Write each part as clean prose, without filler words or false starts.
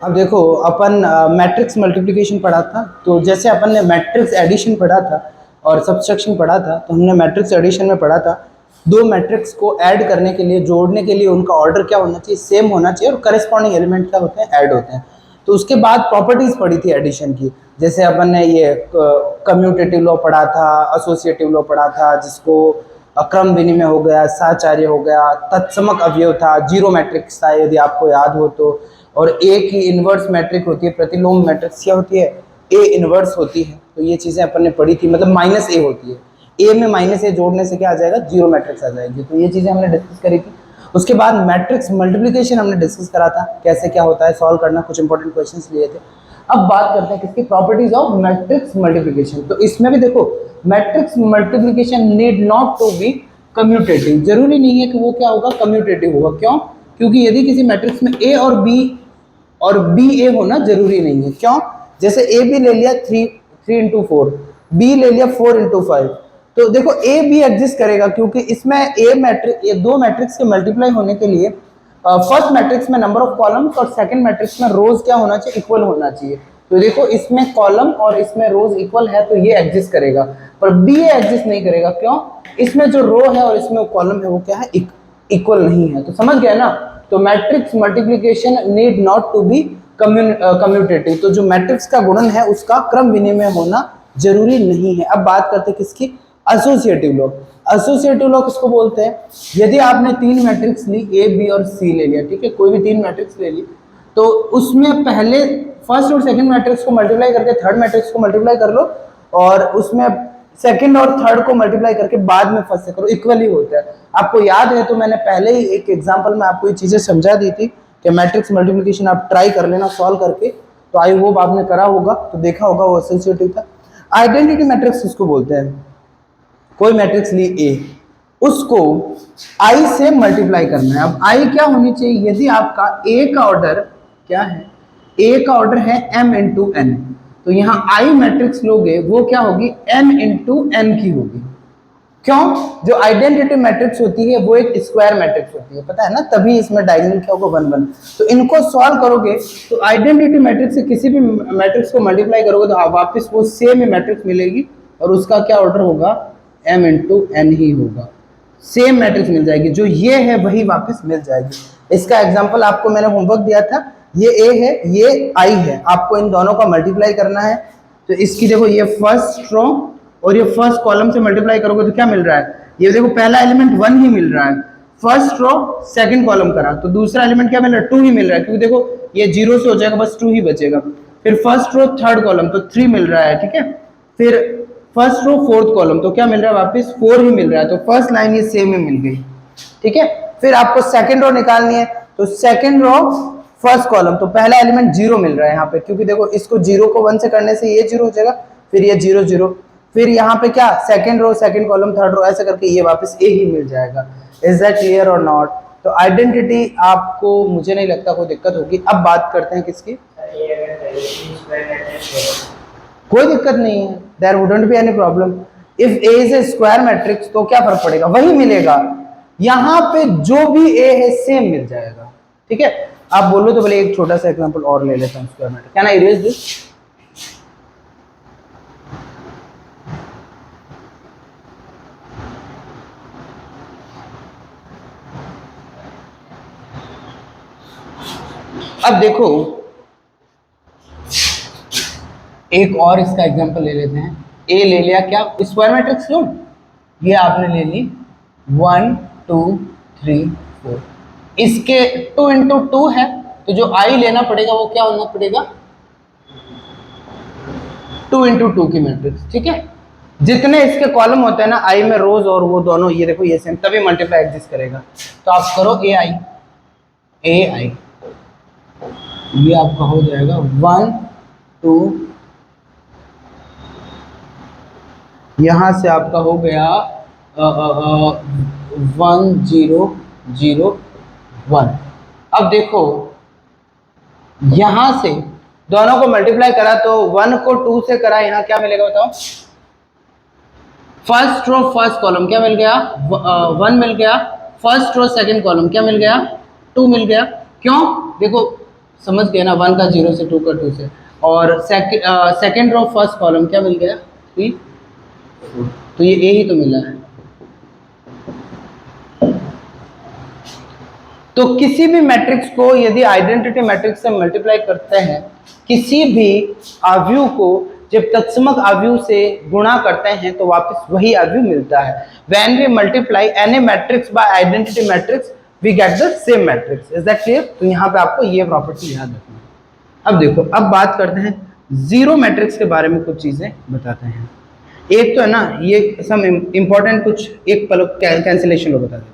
अब देखो अपन matrix multiplication पढ़ा था, तो जैसे अपन ने मैट्रिक्स एडिशन पढ़ा था और सब्सट्रैक्शन पढ़ा था, तो हमने मैट्रिक्स एडिशन में पढ़ा था दो मैट्रिक्स को ऐड करने के लिए, जोड़ने के लिए उनका ऑर्डर क्या होना चाहिए, सेम होना चाहिए, और करस्पॉन्डिंग एलिमेंट क्या होते हैं, ऐड होते हैं। तो उसके बाद प्रॉपर्टीज पढ़ी थी एडिशन की, जैसे अपन ने ये कम्यूटेटिव लॉ पढ़ा था, एसोसिएटिव लॉ पढ़ा था, जिसको क्रम विनिमय हो गया, साचार्य हो गया, तत्समक अवयव था, जीरो मैट्रिक्स था यदि आपको याद हो तो, और ए की इनवर्स मैट्रिक होती है, प्रतिलोम मैट्रिक्स क्या होती है, ए इनवर्स होती है। तो ये चीजें अपन ने पढ़ी थी, मतलब माइनस ए होती है, ए में माइनस ए जोड़ने से क्या आ जाएगा, जीरो मैट्रिक्स आ जाएगी। तो ये चीजें हमने डिस्कस करी थी। उसके बाद मैट्रिक्स मल्टीप्लिकेशन हमने डिस्कस करा था, कैसे क्या होता है, सॉल्व करना, कुछ इंपॉर्टेंट क्वेश्चंस लिए थे। अब बात करते हैं किसकी, प्रॉपर्टीज ऑफ मैट्रिक्स मल्टीप्लिकेशन। तो इसमें भी देखो, matrix multiplication need not to be commutative, जरूरी नहीं है कि वो क्या होगा, कम्यूटेटिव होगा। क्यों? क्योंकि यदि किसी मैट्रिक्स में ए और बी ए होना जरूरी नहीं है। क्यों? जैसे ए बी ले लिया 3 3 into 4, बी ले लिया 4 into 5, तो देखो ए बी एग्जिस्ट करेगा, क्योंकि इसमें ये दो मैट्रिक्स के मल्टीप्लाई होने के लिए फर्स्ट मैट्रिक्स में नंबर ऑफ कॉलम्स और सेकंड मैट्रिक्स में रोज क्या होना चाहिए, इक्वल होना चाहिए। तो देखो इसमें कॉलम और इसमें रोज इक्वल है, तो ये एग्जिस्ट करेगा, पर बी ए एग्जिस्ट नहीं करेगा। क्यों? इसमें जो रो है और इसमें कॉलम है वो क्या है, इक्वल नहीं है। तो समझ गया ना? तो matrix multiplication need not to be commutative, तो जो मैट्रिक्स का गुणन है उसका क्रम विनिमय होना जरूरी नहीं है। अब बात करते हैं किसकी, एसोसिएटिव लॉ। एसोसिएटिव लॉ किसको बोलते हैं, यदि आपने तीन मैट्रिक्स ली, ए बी और सी ले लिया, ठीक है, कोई भी तीन मैट्रिक्स ले ली, तो उसमें पहले फर्स्ट और सेकंड मैट्रिक्स को मल्टीप्लाई करके थर्ड मैट्रिक्स को मल्टीप्लाई कर लो, और उसमें सेकंड और थर्ड को मल्टीप्लाई करके बाद में फर्स्ट से करो, इक्वली होता है। आपको याद है तो मैंने पहले ही एक एग्जांपल में आपको ये चीजें समझा दी थी कि मैट्रिक्स मल्टीप्लिकेशन आप ट्राई कर लेना सॉल्व करके, तो आई होप आपने करा होगा, तो देखा होगा, वो एसोसिएटिव था। आइडेंटिटी मैट्रिक्स किसको बोलते हैं, कोई मैट्रिक्स ली ए, उसको आई से मल्टीप्लाई करना है। अब आई क्या होनी चाहिए, यदि आपका ए का ऑर्डर क्या है, ए का ऑर्डर है m इंटू एन, तो यहाँ आई मैट्रिक्स लोगे वो क्या होगी, m इंटू एन की होगी। क्यों? जो आइडेंटिटी मैट्रिक्स होती है वो एक स्क्वायर मैट्रिक्स होती है, पता है ना, तभी इसमें डायगोनल क्या होगा, 1 1। तो इनको सॉल्व करोगे तो आइडेंटिटी मैट्रिक्स से किसी भी मैट्रिक्स को मल्टीप्लाई करोगे तो वापस वो सेम ही मैट्रिक्स मिलेगी, और उसका क्या ऑर्डर होगा, m इंटू एन ही होगा, सेम मैट्रिक्स मिल जाएगी, जो ये है वही वापस मिल जाएगी। इसका एग्जांपल आपको मैंने होमवर्क दिया था, ये a है, ये i है, आपको इन दोनों का मल्टीप्लाई करना है। तो इसकी देखो, ये फर्स्ट रो और ये फर्स्ट कॉलम से मल्टीप्लाई करोगे तो क्या मिल रहा है, ये देखो पहला एलिमेंट 1 ही मिल रहा है, फर्स्ट रो सेकंड कॉलम करा तो दूसरा एलिमेंट क्या मिल रहा है, 2 ही मिल रहा है, क्योंकि देखो ये 0 से हो जाएगा, बस 2 ही बचेगा। फिर फर्स्ट रो थर्ड कॉलम तो 3 मिल रहा है, ठीक है। फिर फर्स्ट रो फोर्थ कॉलम तो क्या मिल रहा है, वापस 4 ही मिल रहा है, तो फर्स्ट लाइन ये सेम ही मिल गई, ठीक है। फिर आपको सेकंड रो निकालनी है, तो सेकंड रो फर्स्ट कॉलम, तो पहला एलिमेंट 0 मिल रहा है यहाँ पे, क्योंकि देखो इसको 0 को 1 से करने से ये 0 हो जाएगा, फिर ये 0 0, फिर यहाँ पे क्या, second row second column third row, ऐसे करके ये वापस ए ही मिल जाएगा। इज दैट क्लियर और नॉट? तो आइडेंटिटी आपको मुझे नहीं लगता कोई दिक्कत होगी। अब बात करते हैं किसकी, कोई दिक्कत नहीं है, there wouldn't be any problem. If A is a square matrix तो क्या फर्क पड़ेगा, वही मिलेगा, यहाँ पे जो भी ए है सेम मिल जाएगा, ठीक है। आप बोलो तो बोले एक छोटा सा एग्जांपल और ले लेता हूँ square matrix, can I erase this? अब देखो एक और इसका एग्जांपल ले लेते हैं। ए ले लिया, क्या स्क्वायर मैट्रिक्स लो, ये आपने ले ली 1 2 3 4, इसके 2 इंटू 2 है, तो जो आई लेना पड़ेगा वो क्या होना पड़ेगा, 2 इंटू 2 की मैट्रिक्स, ठीक है। जितने इसके कॉलम होते हैं ना आई में, रोज और वो दोनों, ये देखो ये सेम, तभी मल्टीप्लाई एग्जिस्ट करेगा। तो आप करो ए आई, ये आपका हो जाएगा 1 2, यहां से आपका हो गया 1 0 0 1। अब देखो यहां से दोनों को मल्टीप्लाई करा तो 1 को 2 से करा, यहां क्या मिलेगा बताओ, फर्स्ट रो फर्स्ट कॉलम क्या मिल गया, 1 मिल गया, फर्स्ट रो सेकंड कॉलम क्या मिल गया, 2 मिल गया। क्यों? देखो समझ गए ना, 1 का 0 से, 2 का 2 से। और सेकेंड रो फर्स्ट कॉलम क्या मिल गया 3, तो ये ए ही तो मिला है। तो किसी भी मैट्रिक्स को यदि आइडेंटिटी मैट्रिक्स से मल्टीप्लाई करते हैं, किसी भी अवयव को जब तत्समक अवयव से गुणा करते हैं तो वापस वही अवयव मिलता है। When we multiply any matrix by identity matrix we get the same matrix. Is that clear? तो यहाँ पे आपको ये प्रॉपर्टी याद रखना है। अब देखो, अब बात करते हैं जीरो मैट्रिक्स के बारे में, कुछ चीजें बताते हैं। एक तो है ना, ये सम इंपॉर्टेंट कुछ एक पल कैंसिलेशन लो बता देते हैं।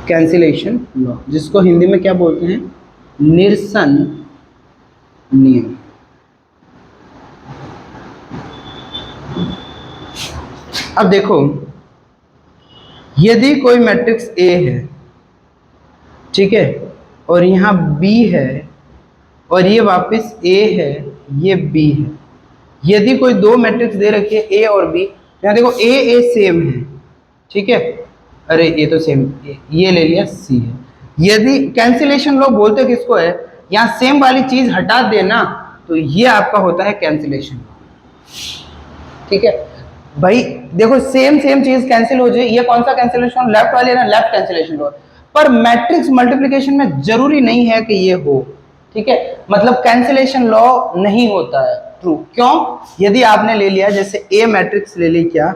कैंसिलेशन लॉ, जिसको हिंदी में क्या बोलते हैं, निरसन नियम। अब देखो, यदि कोई मैट्रिक्स ए है, ठीक है, और यहाँ बी है, और ये वापस ए है, ये बी है। यदि कोई दो मैट्रिक्स दे रखी है ए और बी, यहाँ देखो ए सेम है, ठीक है, अरे ये तो सेम, ये ले लिया सी है। यदि कैंसिलेशन लॉ बोलते किसको है, यहाँ सेम वाली चीज हटा देना, तो ये आपका होता है कैंसिलेशन लॉ। ठीक है भाई, देखो सेम चीज कैंसिल हो जाए, ये कौन सा कैंसिलेशन, लेफ्ट वाली है ना, लेफ्ट कैंसिलेशन लॉ। पर मैट्रिक्स मल्टीप्लिकेशन में जरूरी नहीं है कि ये हो, ठीक है, मतलब कैंसिलेशन लॉ नहीं होता है ट्रू। क्यों? यदि आपने ले लिया जैसे ए मैट्रिक्स ले ली, क्या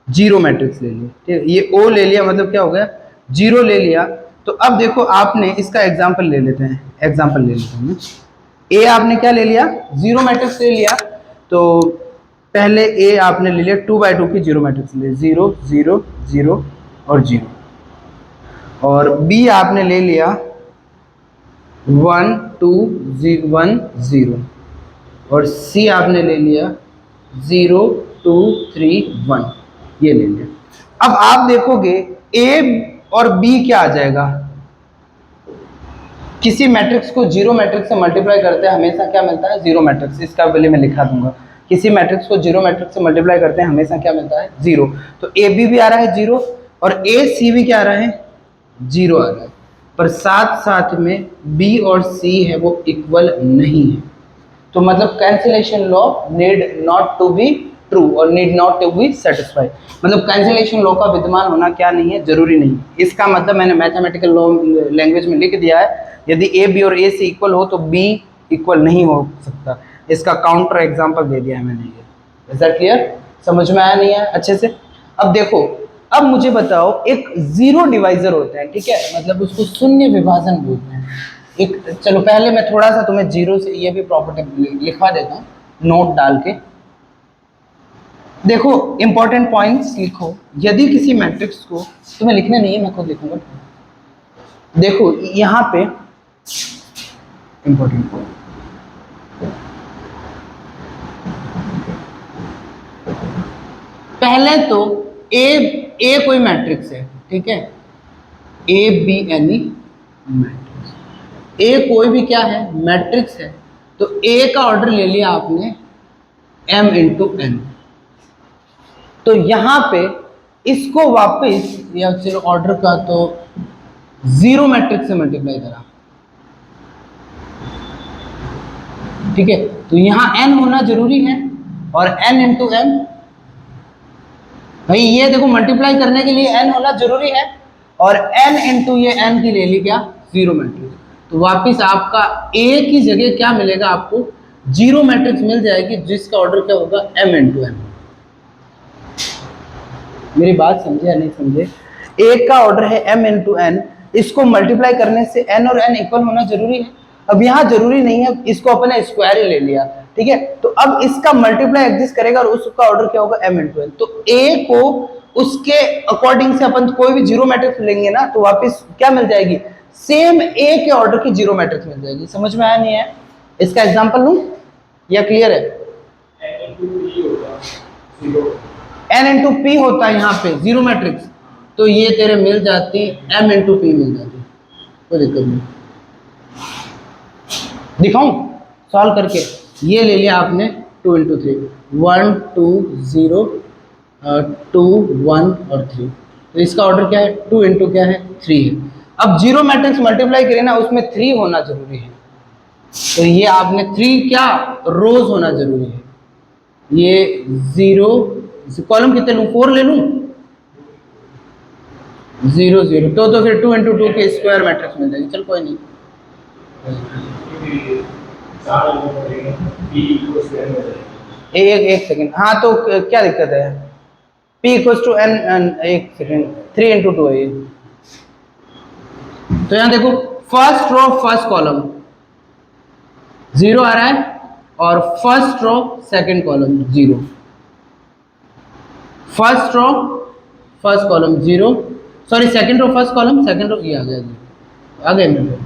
जीरो मैट्रिक्स ले लिया, ठीक है, ये ओ ले लिया, मतलब क्या हो गया, जीरो ले लिया। तो अब देखो, आपने इसका एग्जांपल ले लेते हैं, एग्जांपल ले लेते हैं। ए आपने क्या ले लिया, जीरो मैट्रिक्स ले लिया। तो पहले ए आपने ले लिया 2/2 की जीरो मैट्रिक्स ले, 0 0 0 और 0। और बी आपने ले लिया 1 2 1 0, और सी आपने ले लिया 0 2 3 1, ये ले लिया। अब आप देखोगे ए और बी क्या आ जाएगा, किसी मैट्रिक्स को जीरो मैट्रिक्स से मल्टीप्लाई करते हैं हमेशा क्या मिलता है, जीरो मैट्रिक्स। इसका वैल्यू मैं लिखा दूंगा, किसी मैट्रिक्स को जीरो मैट्रिक्स से मल्टीप्लाई करते हैं हमेशा क्या मिलता है, जीरो। तो ए बी भी आ रहा है जीरो, और ए सी भी क्या आ रहा है, जीरो आ रहा है। पर साथ साथ में बी और सी है वो इक्वल नहीं है। तो मतलब cancellation law need not to be true और need not to be satisfied. मतलब कैंसिलेशन लॉ का विद्यमान होना क्या नहीं है, जरूरी नहीं। इसका मतलब मैंने मैथमेटिकल लॉ लैंग्वेज में लिख दिया है, यदि ए बी और ए सी इक्वल हो तो बी इक्वल नहीं हो सकता। इसका काउंटर एग्जांपल दे दिया है मैंने ये। Is that clear? समझ में आया नहीं है अच्छे से? अब देखो, अब मुझे बताओ, एक जीरो डिवाइजर होता है, ठीक है, मतलब उसको शून्य विभाजन बोलते हैं। एक, चलो पहले मैं थोड़ा सा तुम्हें जीरो से ये भी प्रॉपर्टी लिखवा देता हूँ नोट डाल के। देखो इंपॉर्टेंट पॉइंट्स लिखो। यदि किसी मैट्रिक्स को, तुम्हें लिखने नहीं है, मैं खुद लिखूंगा। देखो यहाँ पे इंपॉर्टेंट पॉइंट, पहले तो ए कोई मैट्रिक्स है, ठीक है, ए बी एनी मैट्रिक्स। ए कोई भी क्या है, मैट्रिक्स है। तो ए का ऑर्डर ले लिया आपने m इंटू एन। तो यहां पे इसको वापस, या चलो ऑर्डर का तो जीरो मैट्रिक्स से मल्टीप्लाई करा, ठीक है। तो यहां n होना जरूरी है, और n इंटू एन, भाई ये देखो मल्टीप्लाई करने के लिए n होना जरूरी है, और n इंटू ये n की ले ली क्या, जीरो मैट्रिक्स। तो वापिस आपका a की जगह क्या मिलेगा, आपको जीरो मैट्रिक्स मिल जाएगी, जिसका ऑर्डर क्या होगा, m इंटू एन। मेरी बात समझे या नहीं समझे? a का ऑर्डर है m इंटू एन, इसको मल्टीप्लाई करने से n और n इक्वल होना जरूरी है। अब यहाँ जरूरी नहीं है, इसको अपने स्क्वायर ही ले लिया, ठीक है। तो अब इसका मल्टीप्लाई एग्जिस्ट करेगा और उसका ऑर्डर क्या होगा, m इंटू एन। तो a को उसके अकॉर्डिंग से अपन कोई भी जीरो मैट्रिक्स लेंगे ना, तो वापस क्या मिल जाएगी, सेम a के ऑर्डर की जीरो मैट्रिक्स मिल जाएगी। समझ में आया नहीं है? इसका एग्जांपल लूं या क्लियर है? n इंटू पी होता है यहाँ पे जीरो मैट्रिक्स, तो ये तेरे मिल जाती m इंटू पी मिल जाती, कोई दिक्कत नहीं। दिखाऊं सॉल्व करके? ये ले लिया आपने 2 इंटू 3, 1 2 0 2 1 और 3। तो इसका ऑर्डर क्या है, 2 इंटू क्या है, 3 है। अब जीरो मैट्रिक्स मल्टीप्लाई करें ना, उसमें 3 होना जरूरी है, तो ये आपने 3 क्या रोज होना जरूरी है। ये 0 कॉलम कितने लूं, 4 ले लूं, 0 0 तो फिर 2 इंटू 2 के स्क्वायर मैट्रिक्स मिल जाएगी। चल कोई नहीं, एक सेकंड, हाँ तो क्या दिक्कत है, P इक्वल टू एन, एक सेकंड, 3 इंटू 2 है ये। तो यहां देखो फर्स्ट रो फर्स्ट कॉलम 0 आ रहा है, और first row second column 0, first row first column 0, sorry second row first column second row, ये आ गया जी, आ गए मेरे।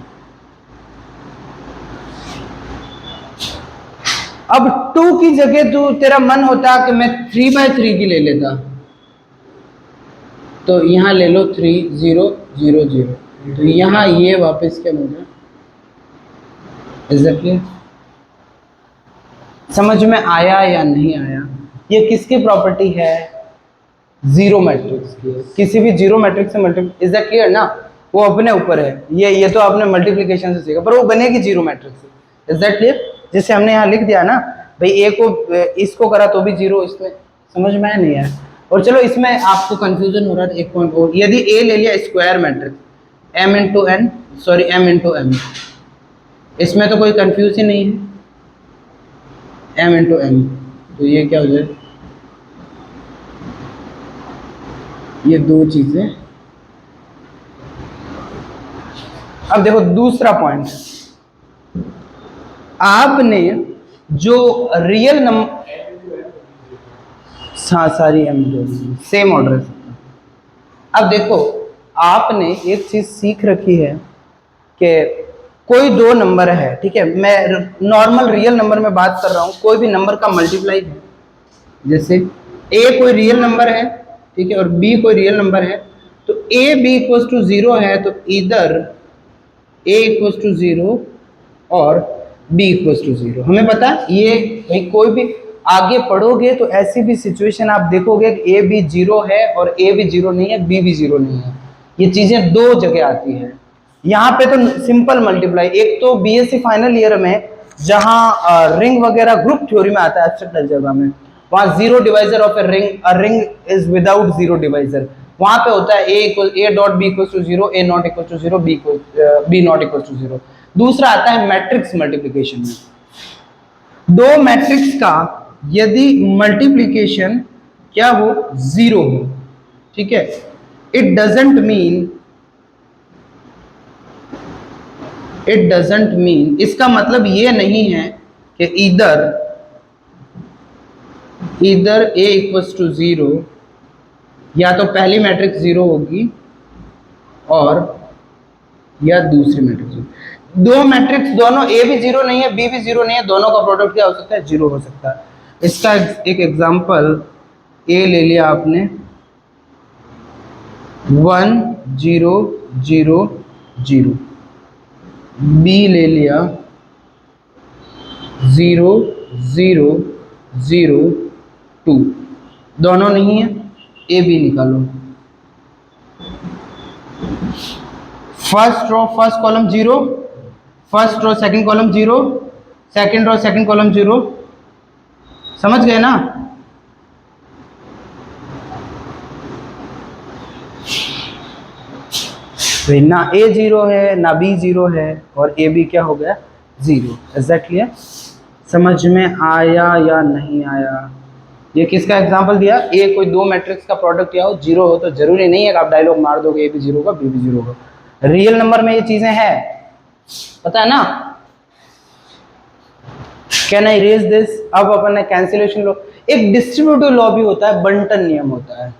अब 2 की जगह तू तेरा मन होता कि मैं 3/3 की ले लेता, तो यहां ले लो 3 0 0 0, तो यहां ये वापस क्या मिल गया, एग्जैक्टली समझ में आया या नहीं आया। ये किसकी प्रॉपर्टी है, जीरो मैट्रिक्स की है, किसी भी जीरो मैट्रिक्स से मल्टीप्लाई, इज दैट क्लियर ना, वो अपने ऊपर है, ये तो आपने मल्टीप्लिकेशन से सीखा, पर वो बनेगी जीरो मैट्रिक्स से, इज दैट क्लियर। जैसे हमने यहाँ लिख दिया ना भाई, ए को इसको करा तो भी जीरो, इसमें समझ में आया नहीं है। और चलो इसमें आपको कंफ्यूजन हो रहा है, एक पॉइंट और, यदि ए ले लिया square matrix m into N, sorry m into M, इसमें तो कोई कंफ्यूज ही नहीं है, m इंटू एम, तो ये क्या हो जाए, ये दो चीजें। अब देखो दूसरा पॉइंट, आपने जो रियल नंबर, हाँ सारी एम सेम ऑर्डर है। अब देखो आपने एक चीज सीख रखी है कि कोई दो नंबर है, ठीक है, मैं नॉर्मल रियल नंबर में बात कर रहा हूं, कोई भी नंबर का मल्टीप्लाई है, जैसे ए कोई रियल नंबर है, ठीक है, और बी कोई रियल नंबर है, तो ए बी इक्वल टू 0 है, तो इधर ए इक्वल टू 0 और बी इक्वल टू 0, हमें पता ये भाई, कोई भी आगे पढ़ोगे तो ऐसी भी सिचुएशन आप देखोगे कि ए भी 0 है और ए भी 0 नहीं है, बी भी 0 नहीं है, ये चीजें दो जगह आती है। यहाँ पे तो सिंपल मल्टीप्लाई, एक तो बीएससी फाइनल ईयर में जहां रिंग वगैरह ग्रुप थ्योरी में आता है एब्स्ट्रैक्ट अलजेब्रा में, वहां zero divisor of a ring is without zero divisor, वहां पे होता है A dot B equal to 0, A not equal to 0, B not equal to 0। दूसरा आता है मैट्रिक्स मल्टीप्लिकेशन में, दो मैट्रिक्स का यदि मल्टीप्लिकेशन क्या हो, 0 हो, ठीक है, इट डजंट मीन, इसका मतलब ये नहीं है कि इधर ए इक्वल्स टू 0, या तो पहली मैट्रिक्स 0 होगी और या दूसरी मैट्रिक्स, दो मैट्रिक्स दोनों ए भी 0 नहीं है, बी भी 0 नहीं है, दोनों का प्रोडक्ट क्या हो सकता है, 0 हो सकता है। इसका एक एग्जांपल, ए ले लिया आपने 1 0 0 0, बी ले लिया 0 0 0 2, दोनों नहीं है, ए बी निकालो, first row first column 0, first row second column 0, second row second column 0, समझ गए ना। ना ए 0 है ना बी 0 है, और ए बी क्या हो गया, 0, एग्जैक्टली है। समझ में आया या नहीं आया। ये किसका एग्जांपल दिया, ए कोई दो मैट्रिक्स का प्रोडक्ट या हो 0 हो, तो जरूरी नहीं है कि आप डायलॉग मार दोगे ए भी 0 होगा बी भी 0 होगा, रियल नंबर में ये चीजें हैं, पता है ना। कैन आई रेज दिस, अब अपन ने कैंसिलेशन लॉ, एक डिस्ट्रीब्यूटिव लॉ भी होता है, बंटन नियम होता है।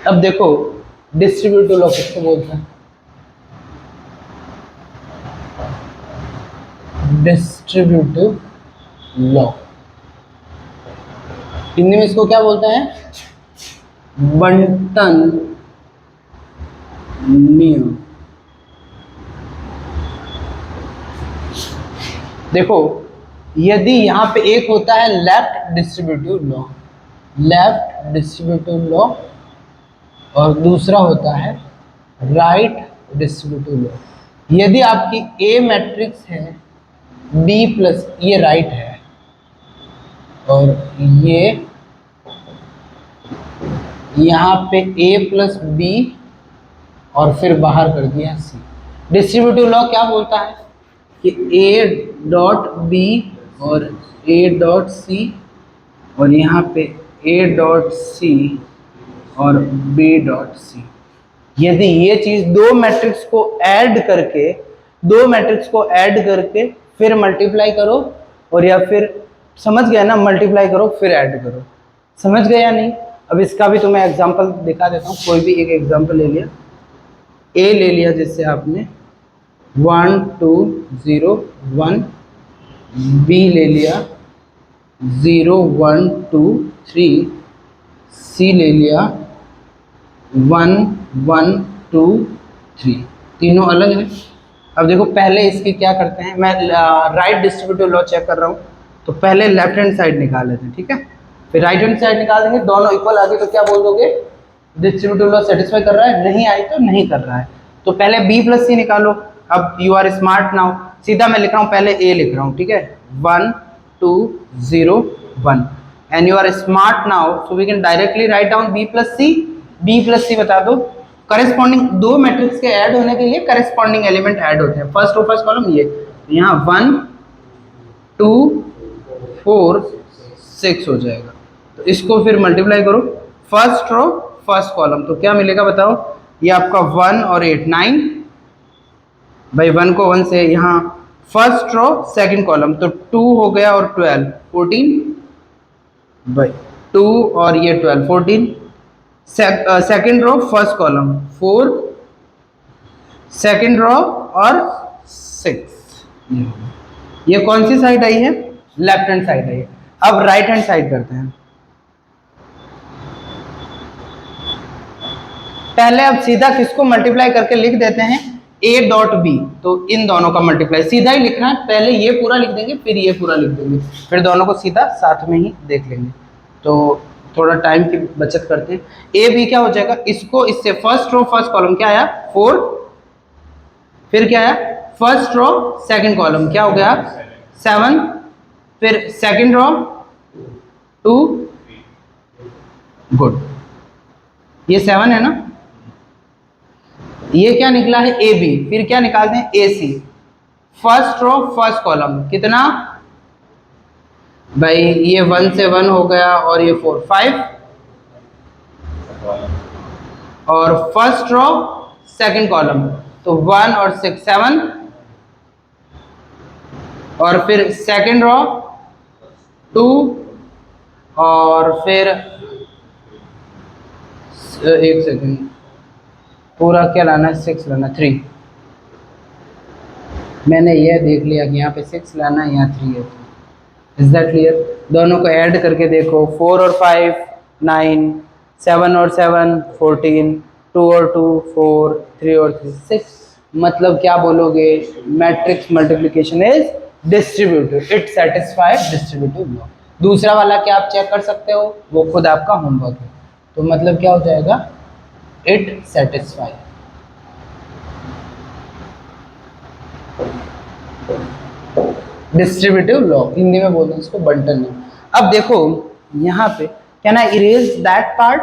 अब देखो डिस्ट्रीब्यूटिव लॉ किसको बोलते हैं, डिस्ट्रीब्यूटिव लॉ, हिंदी में इसको क्या बोलते हैं, बंटन नियम। देखो यदि यहाँ पे एक होता है left distributive law, left distributive law, और दूसरा होता है राइट डिस्ट्रीब्यूटिव लॉ। यदि आपकी ए मैट्रिक्स है बी प्लस, ये राइट है, और ये यहाँ पे ए प्लस बी और फिर बाहर कर दिया सी। डिस्ट्रीब्यूटिव लॉ क्या बोलता है कि ए डॉट बी और ए डॉट सी, और यहाँ पे ए डॉट सी और बी डॉट सी। यदि ये चीज दो मैट्रिक्स को ऐड करके, दो मैट्रिक्स को ऐड करके फिर मल्टीप्लाई करो, और या फिर समझ गया ना, मल्टीप्लाई करो फिर ऐड करो। समझ गया या नहीं? अब इसका भी तुम्हें एग्जांपल दिखा देता हूँ। कोई भी एक एग्जांपल ले लिया, ए ले लिया जिससे आपने 1 2 0 1, बी ले लिया 0 1 2 3, सी ले लिया 1 1 2 3। तीनों अलग हैं। अब देखो पहले इसकी क्या करते हैं, मैं राइट डिस्ट्रीब्यूटिव लॉ चेक कर रहा हूँ, तो पहले लेफ्ट हैंड साइड निकाल लेते हैं, ठीक है। फिर राइट हैंड साइड निकाल देंगे, दोनों इक्वल आ गए तो क्या बोल दोगे, डिस्ट्रीब्यूटिव लॉ सेटिस्फाई कर रहा है, नहीं आई तो नहीं कर रहा है। तो पहले बी प्लस सी निकालो। अब यू आर स्मार्ट नाउ, सीधा मैं लिख रहा हूँ, पहले ए लिख रहा हूँ, ठीक है, 1 2 0 1, and you are smart now, so we can directly write down b plus c. B plus c बता दो, करेस्पॉन्डिंग दो मैट्रिक्स के ऐड होने के लिए करेस्पॉन्डिंग एलिमेंट ऐड होते हैं, फर्स्ट रो फर्स्ट कॉलम ये, यहाँ 1 2 4 6 हो जाएगा। तो इसको फिर मल्टीप्लाई करो, फर्स्ट रो फर्स्ट कॉलम, तो क्या मिलेगा बताओ, ये आपका 1 और 8 9, भाई 1 को 1 से, यहाँ फर्स्ट रो सेकंड कॉलम तो 2 हो गया और 12 14, भाई 2 और ये 12 14, second row first column 4, second row और 6। ये कौन सी साइड आई है, लेफ्ट हैंड साइड आई है। अब राइट हैंड साइड करते हैं। पहले अब सीधा किसको मल्टीप्लाई करके लिख देते हैं, ए डॉट बी, तो इन दोनों का मल्टीप्लाई सीधा ही लिखना है, पहले ये पूरा लिख देंगे फिर ये पूरा लिख देंगे, फिर दोनों को सीधा साथ में ही देख लेंगे, तो थोड़ा टाइम की बचत करते हैं। ए बी क्या हो जाएगा, इसको इससे फर्स्ट रो फर्स्ट कॉलम क्या आया 4, फिर क्या आया फर्स्ट रो सेकंड कॉलम क्या हो गया 7, फिर सेकंड रो 2, गुड, ये 7 है ना, ये क्या निकला है ए बी, फिर क्या निकालते हैं ए सी, फर्स्ट रो फर्स्ट कॉलम कितना, भाई ये 1 से 1 हो गया और ये 4 5, और फर्स्ट रो सेकंड कॉलम तो 1 और 6 7, और फिर सेकंड रो 2, और फिर एक सेकंड, पूरा क्या लाना है 6 लाना 3, मैंने ये देख लिया कि यहाँ पे 6 लाना है, यहाँ 3 है। Is that clear? दोनों को ऐड करके देखो, 4 और 5 9, 7 और 7 14, 2 और 2 4, 3 और 3 6। मतलब क्या बोलोगे, matrix multiplication is distributive, it satisfied distributive law. दूसरा वाला क्या आप चेक कर सकते हो, वो खुद आपका होमवर्क है। तो मतलब क्या हो जाएगा, it satisfy. Distributive law, Hindi में बोलते हैं इसको बंटन लॉ। अब देखो यहां पे, can I erase that part,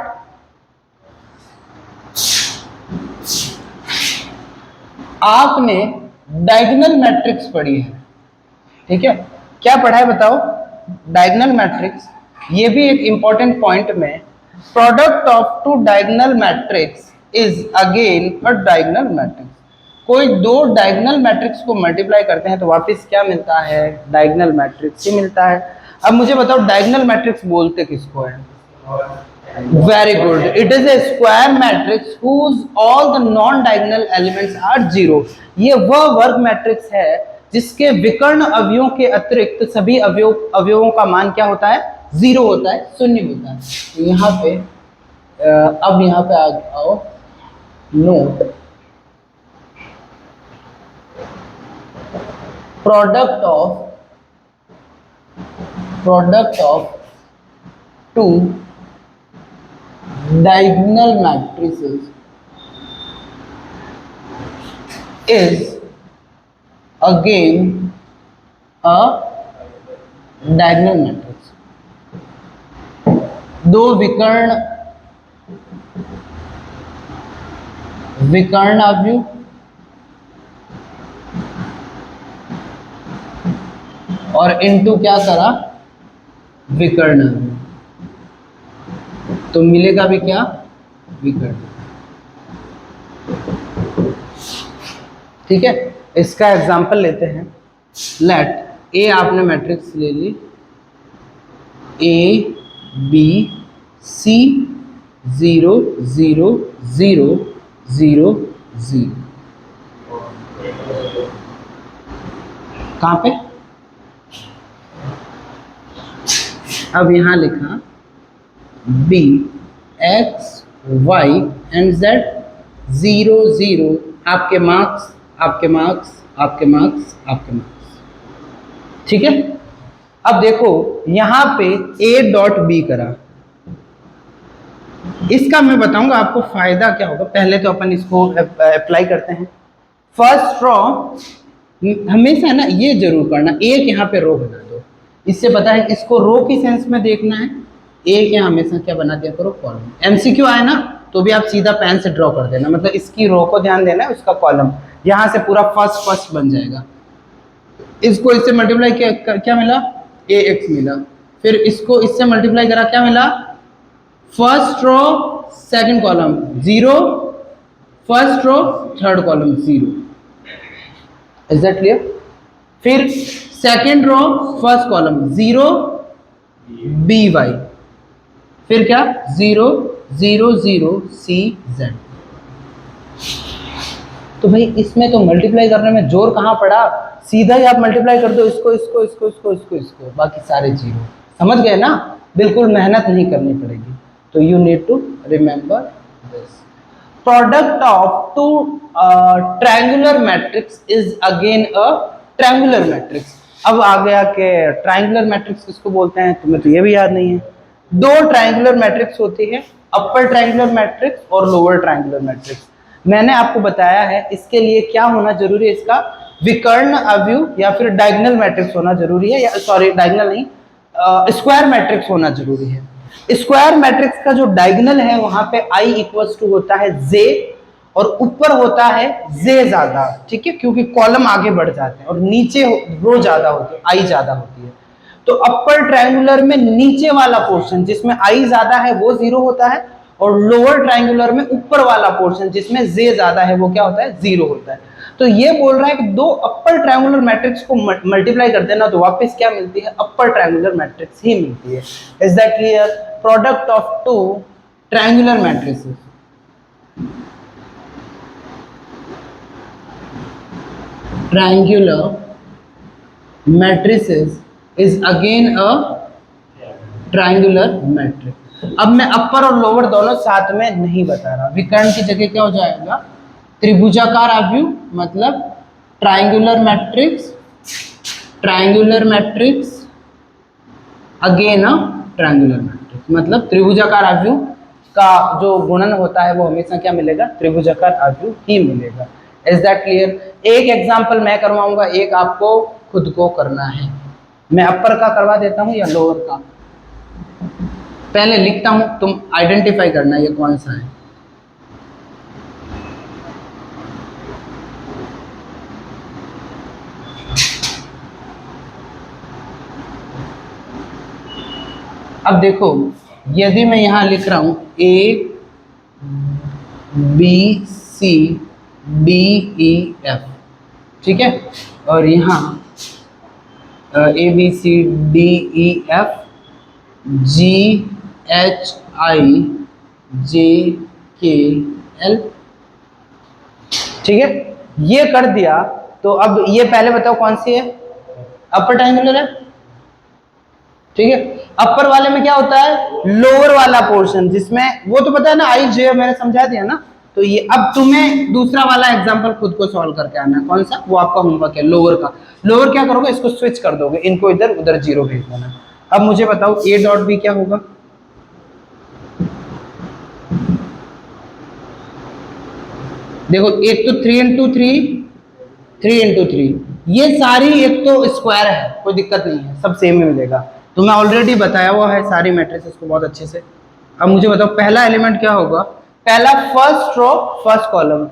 आपने डायगोनल मैट्रिक्स पढ़ी है, ठीक है, क्या पढ़ा है बताओ, डायगोनल मैट्रिक्स। ये भी एक इंपॉर्टेंट पॉइंट में, product of two diagonal matrix is again a diagonal matrix. कोई दो डायगोनल मैट्रिक्स को मल्टीप्लाई करते हैं तो वापस क्या मिलता है, डायगोनल मैट्रिक्स ही मिलता है। अब मुझे बताओ डायगोनल मैट्रिक्स बोलते किसको है, very good, it is a square matrix whose all the non diagonal elements are 0। ये वह वर्ग मैट्रिक्स है जिसके विकर्ण अवयवों के अतिरिक्त सभी अवयवों का मान क्या होता है, 0 होता है, शून्य होता है। तो यहाँ पे अब यहाँ पे आओ, note product of two diagonal matrices is again a diagonal matrix. दो विकर्ण अवयव और इनटू क्या करा, विकर्ण अवयव, तो मिलेगा भी क्या, विकर्ण। ठीक है, इसका एग्जांपल लेते हैं। लेट ए आपने मैट्रिक्स ले ली, ए बी सी 0 0 0 0 0, कहां पे, अब यहां लिखा B X Y and Z 0 0, आपके मार्क्स आपके मार्क्स आपके मार्क्स आपके मार्क्स। ठीक है, अब देखो यहां पे ए डॉट बी करा, इसका मैं बताऊंगा आपको फायदा क्या होगा। पहले तो अपन इसको अप्लाई करते हैं। फर्स्ट रॉ हमेशा ना ये जरूर करना, एक यहाँ पे रो बना दो, इससे पता है इसको रो की सेंस में देखना है। एक यहाँ हमेशा क्या बना दिया करो, कॉलम। एमसीक्यू आए ना तो भी आप सीधा पेन से ड्रॉ कर देना, मतलब इसकी रो को ध्यान देना है, उसका कॉलम यहाँ से पूरा फर्स्ट बन जाएगा। इसको इससे मल्टीप्लाई क्या मिला, ए एक्स मिला, फिर इसको इससे मल्टीप्लाई करा, क्या मिला, first row second column 0, first row third column 0। Is that clear? फिर second row first column 0 b y, फिर क्या 0 0 0 सी जेड। तो भाई इसमें तो मल्टीप्लाई करने में जोर कहाँ पड़ा, सीधा ही आप मल्टीप्लाई कर दो, इसको इसको इसको इसको इसको इसको, बाकी सारे 0। समझ गए ना, बिल्कुल मेहनत नहीं करनी पड़ेगी। तो you need to remember this. Product of two triangular matrix is again a triangular matrix. अब आ गया कि ट्रायंगुलर मैट्रिक्स किसको बोलते हैं, तुम्हें तो ये भी याद नहीं है। दो ट्रायंगुलर मैट्रिक्स होती है, अपर ट्रायंगुलर मैट्रिक्स और लोअर ट्रायंगुलर मैट्रिक्स। मैंने आपको बताया है इसके लिए क्या होना जरूरी है, इसका विकर्ण अवयव या फिर डायगोनल मैट्रिक्स होना जरूरी है, या सॉरी डायगोनल नहीं, स्क्वायर मैट्रिक्स होना जरूरी है। स्क्वायर मैट्रिक्स का जो डायगोनल है वहां पे आई इक्वल्स टू होता है जे, और ऊपर होता है जे ज्यादा। ठीक है, क्योंकि कॉलम आगे बढ़ जाते हैं और नीचे रो ज्यादा होती है, आई ज्यादा होती है। तो अपर ट्रायंगुलर में नीचे वाला पोर्शन जिसमें आई ज्यादा है वो 0 होता है, और लोअर ट्रायंगुलर में ऊपर वाला पोर्शन जिसमें जे ज्यादा है वो क्या होता है, 0 होता है। तो ये बोल रहा है कि दो अपर ट्रायंगुलर मैट्रिक्स को मल्टीप्लाई कर देना तो वापस क्या मिलती है, अपर ट्रायंगुलर मैट्रिक्स ही मिलती है। Is that clear? Product of two triangular matrices is again a triangular matrix। अब मैं अपर और लोअर दोनों साथ में नहीं बता रहा, विकर्ण की जगह क्या हो जाएगा, त्रिभुजाकार अवयव, मतलब triangular matrix again a triangular matrix, मतलब त्रिभुजाकार अवयव का जो गुणन होता है वो हमेशा क्या मिलेगा, त्रिभुजाकार अवयव ही मिलेगा। Is that clear? एक एग्जांपल मैं करवाऊंगा, एक आपको खुद को करना है। मैं अपर का करवा देता हूं या लोअर का, पहले लिखता हूं, तुम आइडेंटिफाई करना ये कौन सा है। अब देखो यदि मैं यहां लिख रहा हूं A B C D E F, ठीक है, और यहाँ A B C D E F G H I J K L, ठीक है, ये कर दिया। तो अब ये पहले बताओ कौन सी है, अपर ट्रायंगुलर है, ठीक है। अपर वाले में क्या होता है, लोअर वाला पोर्शन जिसमें वो तो पता है ना, आई जे मैंने समझा दिया ना, तो ये अब तुम्हें दूसरा वाला एग्जांपल खुद को सॉल्व करके आना है। कौन सा? वो आपका होमवर्क है लोअर का। लोअर क्या करोगे, इसको स्विच कर दोगे, इनको इधर उधर जीरो भेज देना। अब मुझे बताओ ए डॉट बी क्या होगा? देखो एक तो 3 इंटू 3 ये सारी एक तो स्क्वायर है, कोई दिक्कत नहीं है, सब सेम ही मिलेगा। तो मैं ऑलरेडी बताया हुआ है सारी मैट्रिक्स को बहुत अच्छे से। अब मुझे बताओ पहला एलिमेंट क्या होगा? पहला first row first column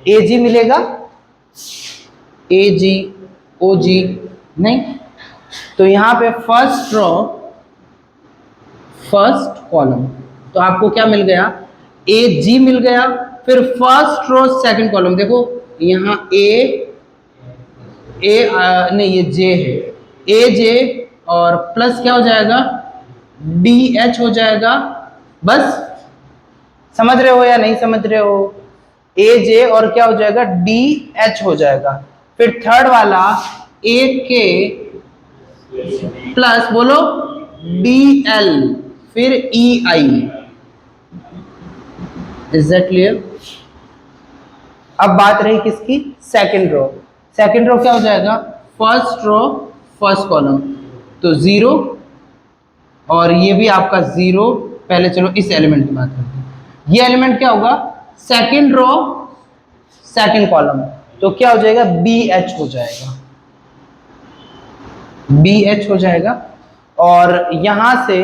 a g मिलेगा, ए जी ओ जी नहीं, तो यहां पे फर्स्ट रो फर्स्ट कॉलम, तो आपको क्या मिल गया? ए जी मिल गया। फिर फर्स्ट रो सेकंड कॉलम, देखो यहाँ ए नहीं ये जे है, ए जे और प्लस क्या हो जाएगा? डी एच हो जाएगा। बस समझ रहे हो या नहीं समझ रहे हो? ए जे और क्या हो जाएगा? डी एच हो जाएगा। फिर थर्ड वाला ए के प्लस बोलो डी एल, फिर e i. Is that clear? अब बात रही किसकी? Second row. सेकंड रो क्या हो जाएगा? फर्स्ट रो फर्स्ट कॉलम, तो 0 और ये भी आपका 0। पहले चलो इस एलिमेंट की बात करते हैं। ये एलिमेंट क्या होगा? सेकंड रो सेकंड कॉलम, तो क्या हो जाएगा? बी एच हो जाएगा, बी एच हो जाएगा। और यहां से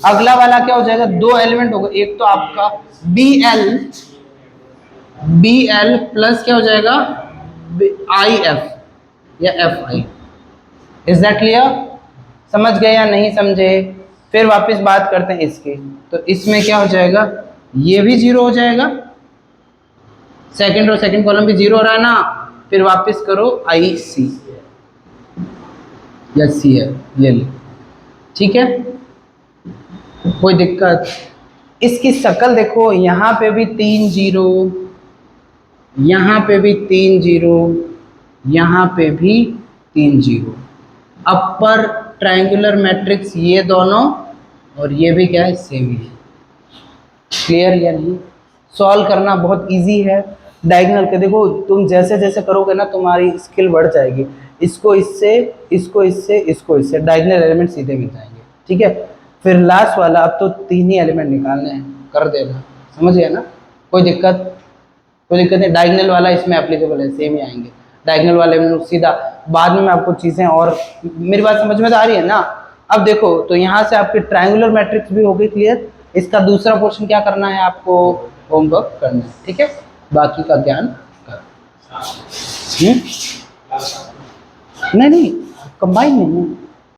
अगला वाला क्या हो जाएगा? दो एलिमेंट होगा, एक तो आपका बी एल प्लस क्या हो जाएगा? आई एफ या F I. Is that clear? समझ गए या नहीं समझे? फिर वापस बात करते हैं इसकी, तो इसमें क्या हो जाएगा? ये भी 0 हो जाएगा, सेकंड रो सेकंड कॉलम भी 0 हो रहा है ना। फिर वापस करो आई सी या सी है, ये ले, ठीक है, कोई दिक्कत? इसकी शक्ल देखो, यहाँ पे भी 3 0, यहाँ पे भी 3 0, यहाँ पे भी 3 0। अपर ट्रायंगुलर मैट्रिक्स ये दोनों, और ये भी क्या है? सेम ही है। क्लियर या नहीं? सॉल्व करना बहुत इजी है। डायगोनल के देखो, तुम जैसे जैसे करोगे ना तुम्हारी स्किल बढ़ जाएगी। इसको इससे, इसको इससे, इसको इससे, डायगोनल एलिमेंट सीधे मिल जाएंगे, ठीक है। फिर लास्ट वाला, अब तो 3 ही एलिमेंट निकालने हैं, कर देना, समझ गए ना? कोई दिक्कत? कोई दिक्कत नहीं। डायगोनल वाला इसमें एप्लीकेबल है, सेम ही आएंगे डायगोनल वाले में सीधा। बाद में मैं आपको चीज़ें, और मेरी बात समझ में तो आ रही है ना? अब देखो, तो यहाँ से आपकी ट्रायंगुलर मैट्रिक्स भी हो गई क्लियर। इसका दूसरा पोर्शन क्या करना है? आपको होमवर्क करना है, ठीक है, बाकी का ज्ञान कर। नहीं कंबाइन नहीं है।